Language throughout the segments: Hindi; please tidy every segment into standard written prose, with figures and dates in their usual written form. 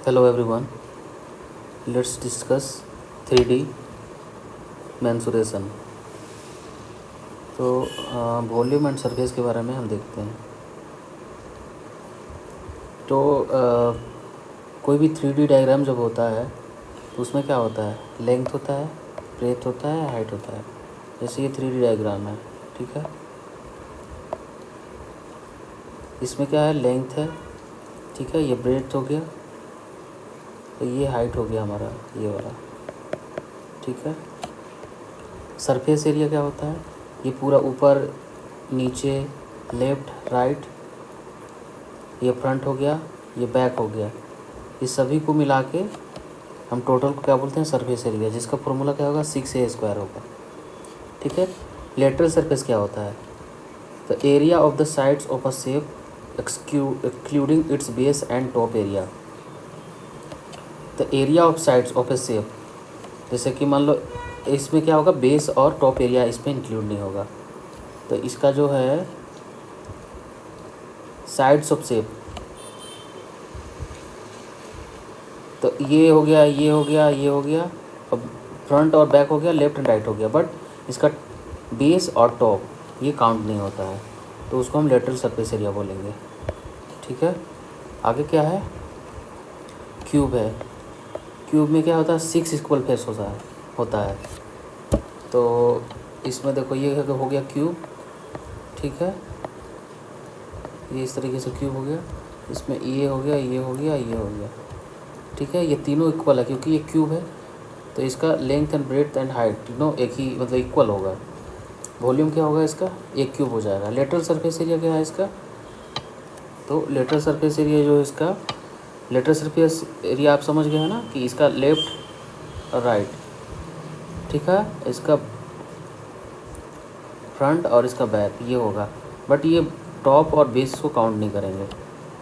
Hello everyone, let's discuss 3D mensuration। तो वॉल्यूम एंड सरफेस के बारे में हम देखते हैं। तो कोई भी 3D डायग्राम जब होता है तो उसमें क्या होता है, लेंथ होता है, ब्रेथ होता है, हाइट होता है। जैसे ये 3D डायग्राम है, ठीक है। इसमें क्या है, लेंथ है, ठीक है, ये ब्रेथ हो गया, तो ये हाइट हो गया हमारा ये वाला, ठीक है। सरफेस एरिया क्या होता है, ये पूरा ऊपर नीचे लेफ़्ट राइट, ये फ्रंट हो गया, ये बैक हो गया, इस सभी को मिला के हम टोटल को क्या बोलते हैं, सरफेस एरिया, जिसका फॉर्मूला क्या होगा, 6a² होगा, ठीक है। लेटरल सरफेस क्या होता है, the area of the sides of a shape excluding it's base and top area. The area of sides of A shape, जैसे कि मान लो इसमें क्या होगा, बेस और टॉप एरिया इसमें इंक्लूड नहीं होगा, तो इसका जो है साइड्स ऑफ शेप, तो ये हो गया, ये हो गया, ये हो गया, अब फ्रंट और बैक हो गया, लेफ्ट एंड राइट हो गया, बट इसका बेस और टॉप ये काउंट नहीं होता है, तो उसको हम लेटरल सरफेस एरिया बोलेंगे, ठीक है। आगे क्या है, क्यूब है। क्यूब में क्या होता है, 6 इक्वल फेस होता है। तो इसमें देखो ये हो गया क्यूब, ठीक है, ये इस तरीके से क्यूब हो गया, इसमें ये हो गया, ये हो गया, ये हो गया, ठीक है। ये तीनों इक्वल है क्योंकि ये क्यूब है, तो इसका length and breadth and height तीनों एक ही मतलब इक्वल होगा। वॉल्यूम क्या होगा इसका, एक क्यूब हो जाएगा। लेटरल सरफेस एरिया क्या है इसका, तो लेटरल सरफेस एरिया जो है इसका, लेटरल सरफेस एरिया आप समझ गए हैं ना कि इसका लेफ्ट और राइट, ठीक है, इसका फ्रंट और इसका बैक ये होगा, बट ये टॉप और बेस को काउंट नहीं करेंगे।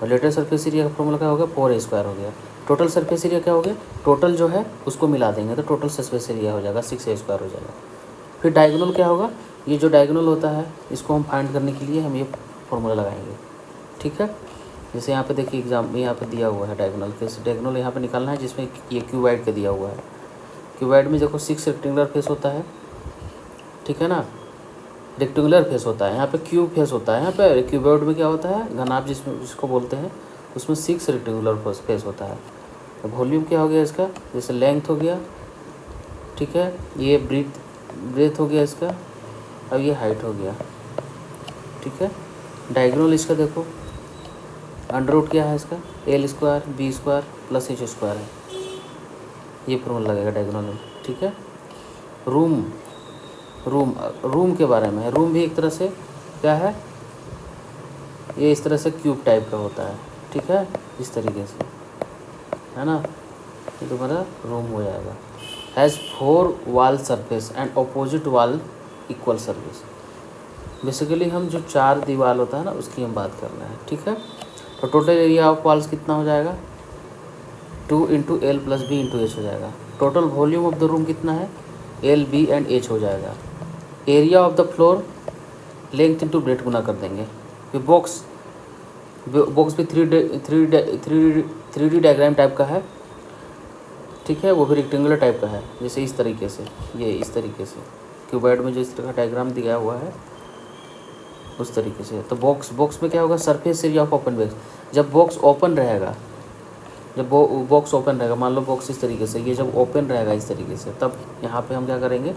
और लेटरल सरफेस एरिया का फॉर्मूला क्या होगा, 4a² हो गया। टोटल सरफेस एरिया क्या हो गया, टोटल जो है उसको मिला देंगे तो टोटल सरफेस एरिया हो जाएगा 6a² हो जाएगा। फिर डायगोनल क्या होगा, ये जो डायगोनल होता है इसको हम फाइंड करने के लिए हम ये फॉर्मूला लगाएंगे, ठीक है। जैसे यहाँ पे देखिए एग्जाम में यहाँ पे दिया हुआ है डायगोनल, कैसे डायगोनल यहाँ पे निकालना है, जिसमें ये क्यूबाइड का दिया हुआ है। क्यूबाइड में देखो 6 रेक्टेंगुलर फेस होता है, ठीक है ना, रेक्टेंगुलर फेस होता है, यहाँ पे क्यूब फेस होता है। यहाँ पे क्यूबॉइड में क्या होता है, घनाभ जिसको बोलते हैं, उसमें 6 रेक्टेंगुलर फेस होता है। तो वॉल्यूम क्या हो गया इसका, जैसे लेंथ हो गया, ठीक है, ये ब्रेथ हो गया इसका, अब ये हाइट हो गया, ठीक है। डायगोनल इसका देखो, अंडर रूट क्या है इसका, l² b² प्लस h² है, ये फॉर्मूला लगेगा डायगोनल में, ठीक है। रूम रूम के बारे में है। रूम भी एक तरह से क्या है, ये इस तरह से क्यूब टाइप का होता है, ठीक है, इस तरीके से, है ना, ये तुम्हारा रूम हो जाएगा। Has 4 wall surface and opposite wall equal surface. Basically हम जो 4 दीवार होता है ना उसकी हम बात कर रहे हैं, ठीक है। तो टोटल एरिया ऑफ वॉल्स कितना हो जाएगा, 2 × L + B × H हो जाएगा। Total volume of the room कितना है, L, B एंड H हो जाएगा। Area of the floor length into breadth गुना कर देंगे। फिर बॉक्स भी 3D डायग्राम टाइप का है, ठीक है, वो भी रेक्टेंगुलर टाइप का है, जैसे इस तरीके से, ये इस तरीके से क्यूबॉइड में जो इस तरह का डायग्राम दिया हुआ है उस तरीके से। तो बॉक्स में क्या होगा, surface area of open box, जब बॉक्स ओपन रहेगा, जब बॉक्स ओपन रहेगा, मान लो बॉक्स इस तरीके से, ये जब ओपन रहेगा इस तरीके से, तब यहाँ पे हम क्या करेंगे,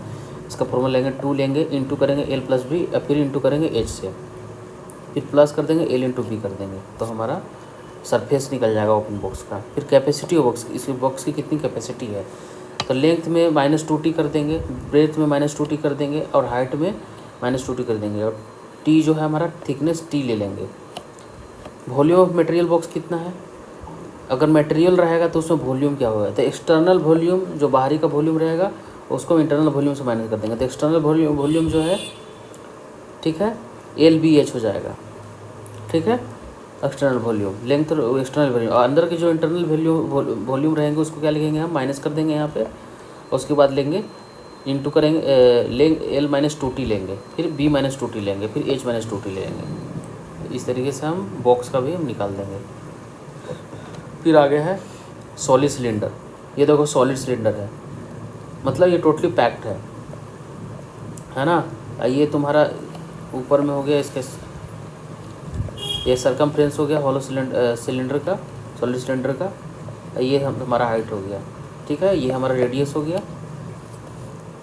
इसका फॉर्मूला लेंगे, 2 लेंगे, इंटू करेंगे L + B, फिर इंटू करेंगे H से, फिर प्लस कर देंगे, L × B कर देंगे, तो हमारा सरफेस निकल जाएगा ओपन बॉक्स का। फिर कैपेसिटी ऑफ बॉक्स, इस बॉक्स की कितनी कैपेसिटी है, तो लेंथ में -2t कर देंगे, ब्रेथ में -2t कर देंगे, और हाइट में -2t कर देंगे, और t जो है हमारा थिकनेस t ले लेंगे। वॉल्यूम ऑफ मटेरियल बॉक्स कितना है, अगर मटेरियल रहेगा तो उसमें वॉल्यूम क्या होगा, तो एक्सटर्नल वॉल्यूम जो बाहरी का वॉल्यूम रहेगा उसको इंटरनल वॉल्यूम से माइनस कर देंगे, तो एक्सटर्नल वॉल्यूम जो है, ठीक है, LBH हो जाएगा, ठीक है, external volume, length external volume, और अंदर के जो इंटरनल वॉल्यूम रहेंगे उसको क्या लिखेंगे हम, माइनस कर देंगे यहाँ पे, और उसके बाद लेंगे इंटू करेंगे, L -2t लेंगे, फिर B -2t लेंगे, फिर H -2t लेंगे। इस तरीके से हम बॉक्स का भी हम निकाल देंगे। फिर आगे है सॉलिड सिलेंडर, ये देखो सॉलिड सिलेंडर है, मतलब ये टोटली पैक्ड है ना। ये तुम्हारा ऊपर में हो गया इसके, ये सरकमफ्रेंस हो गया हॉलो सिलेंडर का, सॉलिड सिलेंडर का। ये हमारा हाइट हो गया, ठीक है। ये हमारा रेडियस हो गया।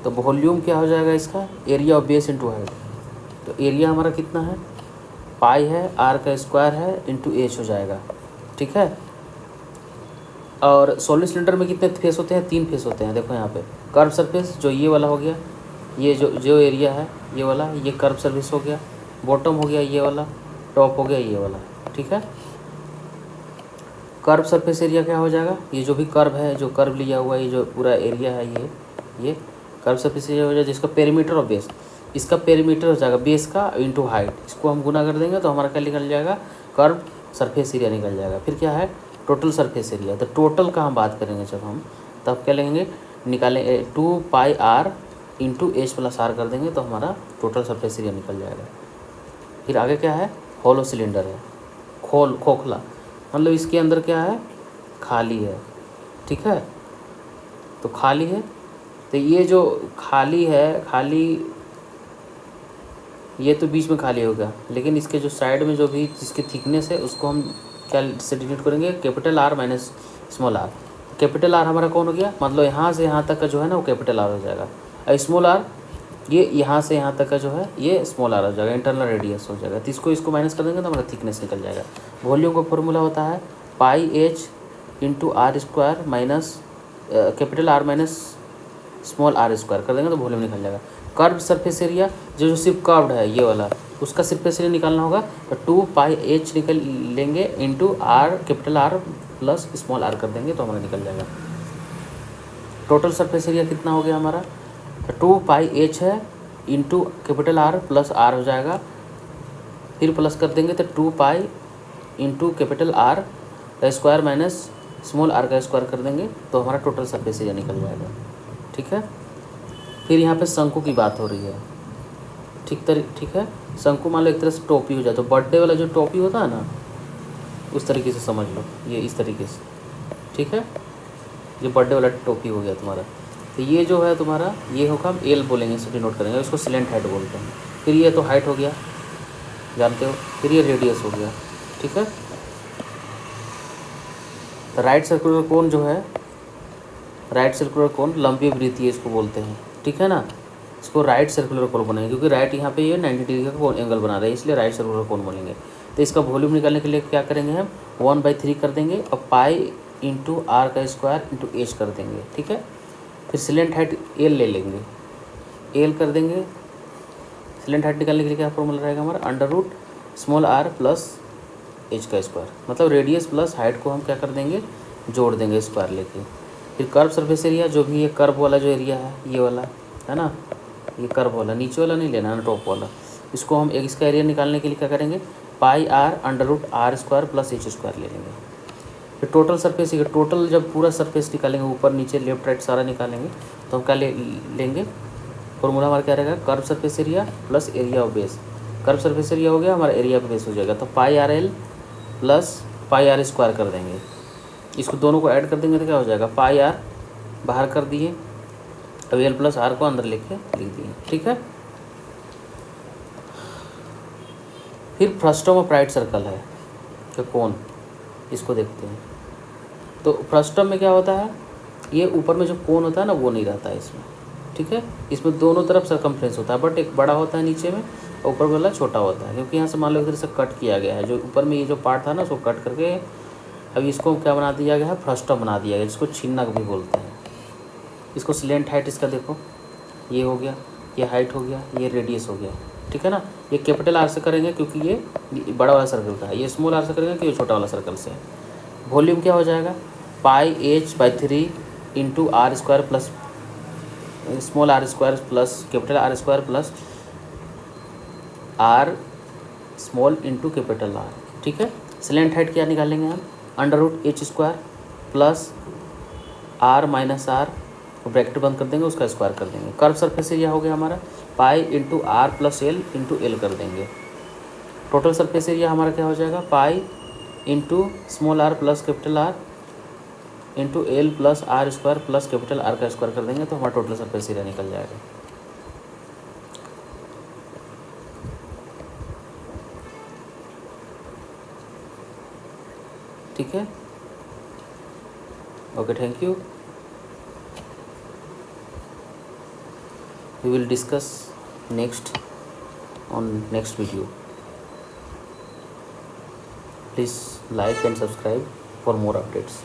तो वॉल्यूम क्या हो जाएगा इसका, area of base into height. तो एरिया हमारा कितना है, पाई है, आर का स्क्वायर है इंटू एच हो जाएगा, ठीक है। और सॉलिड सिलेंडर में कितने फेस होते हैं, 3 फेस होते हैं। देखो यहाँ पे कर्व सरफेस जो ये वाला हो गया, ये जो एरिया है ये वाला, ये कर्व सरफेस हो गया। बॉटम हो गया ये वाला, टॉप हो गया ये वाला, ठीक है। कर्व सरफेस एरिया क्या हो जाएगा, ये जो भी कर्व है, जो कर्व लिया हुआ है, ये जो पूरा एरिया है, ये कर्व सरफेस एरिया हो जाएगा, जिसका पेरीमीटर और बेस, इसका पेरीमीटर हो जाएगा बेस का इंटू हाइट। इसको हम गुना कर देंगे तो हमारा क्या निकल जाएगा, कर्व सरफेस एरिया निकल जाएगा। फिर क्या है, टोटल सरफेस एरिया। तो टोटल का हम बात करेंगे जब हम, तब क्या लेंगे, निकालेंगे 2 pi r into h plus r कर देंगे तो हमारा टोटल सरफेस एरिया निकल जाएगा। फिर आगे क्या है, हॉलो सिलेंडर है, खोखला, मतलब इसके अंदर क्या है, खाली है, ठीक है। तो खाली है, तो ये जो खाली है, खाली ये तो बीच में खाली होगा, लेकिन इसके जो साइड में जो भी जिसकी थिकनेस है उसको हम क्या से डिनोट करेंगे, capital R minus small R. Capital R हमारा कौन हो गया, मतलब यहाँ से यहाँ तक का जो है ना वो कैपिटल आर हो जाएगा, और स्मॉल आर ये यहाँ से यहाँ तक का जो है ये स्मॉल आर हो जाएगा, इंटरनल रेडियस हो जाएगा। तो इसको माइनस कर देंगे तो हमारा थिकनेस निकल जाएगा। वॉल्यूम का फॉर्मूला होता है pi h into r square minus capital R minus small r square कर देंगे तो वॉल्यूम निकल जाएगा। कर्व सरफेस एरिया जो सिर्फ कर्व्ड है ये वाला, उसका सरफेस एरिया निकालना होगा तो 2 पाई एच निकल लेंगे into R capital R plus small R कर देंगे तो हमारा निकल जाएगा। टोटल सरफेस एरिया कितना हो गया हमारा, तो 2 पाई एच है into capital R plus R हो जाएगा। फिर प्लस कर देंगे तो 2 पाई इंटू कैपिटल आर का स्क्वायर माइनस स्मॉल आर का स्क्वायर कर देंगे तो हमारा टोटल सरफेस एरिया निकल जाएगा, ठीक है। फिर यहाँ पे शंकु की बात हो रही है, ठीक है। शंकु मान लो एक तरह से टोपी हो जाए, तो बर्थडे वाला जो टोपी होता है ना उस तरीके से समझ लो, ये इस तरीके से, ठीक है। ये बर्थडे वाला टोपी हो गया तुम्हारा। तो ये जो है तुम्हारा ये होगा, हम एल बोलेंगे, इसे डिनोट करेंगे, इसको सिलेंट हाइट बोलते हैं। फिर ये तो हाइट हो गया जानते हो, फिर ये रेडियस हो गया, ठीक है। राइट सर्कुलर कोन जो है, राइट सर्कुलर कोन लंबी वृत्तीय इसको बोलते हैं, ठीक है ना। इसको राइट सर्कुलर कोन बनेंगे क्योंकि राइट यहाँ पे ये 90 डिग्री का एंगल बना रहा है, इसलिए राइट सर्कुलर कोन बनेंगे। तो इसका वॉल्यूम निकालने के लिए क्या करेंगे, हम 1/3 कर देंगे और पाई इंटू आर का स्क्वायर इंटू एच कर देंगे, ठीक है। फिर सिलेंट हाइट एल ले लेंगे, एल कर देंगे। सिलेंट हाइट निकालने के लिए क्या फॉर्मूला रहेगा हमारा, under root small R plus H का स्क्वायर, मतलब रेडियस प्लस हाइट को हम क्या कर देंगे, जोड़ देंगे स्क्वायर लेके। फिर कर्व सरफेस एरिया, जो भी ये कर्व वाला जो एरिया है ये वाला है ना, ये कर्व वाला, नीचे वाला नहीं लेना है, टॉप वाला, इसको हम एक इसका एरिया निकालने के लिए क्या करेंगे, pi r under root r square plus h square ले लेंगे। फिर टोटल सरफेस एरिया, टोटल जब पूरा सरफेस निकालेंगे, ऊपर नीचे लेफ्ट राइट सारा निकालेंगे तो हम क्या लेंगे, फॉर्मूला हमारा क्या रहेगा, curve surface area plus area of base. Curve surface area हो गया, हमारा एरिया ऑफ बेस हो जाएगा, तो pi r l plus pi r square कर देंगे। इसको दोनों को ऐड कर देंगे तो क्या हो जाएगा, पाई आर बाहर कर दिए, अब एल प्लस आर को अंदर लेके लिख दिए, ठीक है। फिर फ्रस्टम ऑफ राइट सर्कल है तो कौन, इसको देखते हैं। तो फ्रस्टम में क्या होता है, ये ऊपर में जो कोन होता है ना वो नहीं रहता है इसमें, ठीक है। इसमें दोनों तरफ सरकमफ्रेंस होता है, बट एक बड़ा होता है नीचे में, ऊपर वाला छोटा होता है, क्योंकि यहाँ से मान लो इधर से कट किया गया है, जो ऊपर में ये जो पार्ट था ना उसको कट करके अब इसको क्या बना दिया गया है, फ्रस्टम बना दिया गया, जिसको छिन्नक भी बोलते हैं। इसको सिलेंट हाइट इसका देखो, ये हो गया, ये हाइट हो गया, ये रेडियस हो गया, ठीक है ना। ये कैपिटल आर से करेंगे क्योंकि ये बड़ा वाला सर्कल का है, ये स्मॉल आर से करेंगे क्योंकि ये छोटा वाला सर्कल से है। वॉल्यूम क्या हो जाएगा, pi h by 3 into r square plus small r square plus capital R square plus r small into capital R, ठीक है। सिलेंट हाइट क्या निकालेंगे हम, under root h square plus r minus r, bracket बंद कर देंगे, उसका स्क्वायर कर देंगे। कर्व सरफेस एरिया हो गया हमारा, pi into R plus L into L कर देंगे। टोटल सरफेस एरिया हमारा क्या हो जाएगा, pi into small R plus capital R into L plus R square plus capital R का स्क्वायर कर देंगे तो हमारा टोटल सरफेस एरिया निकल जाएगा। ठीक है, okay, thank you. We will discuss next on next video. Please like and subscribe for more updates.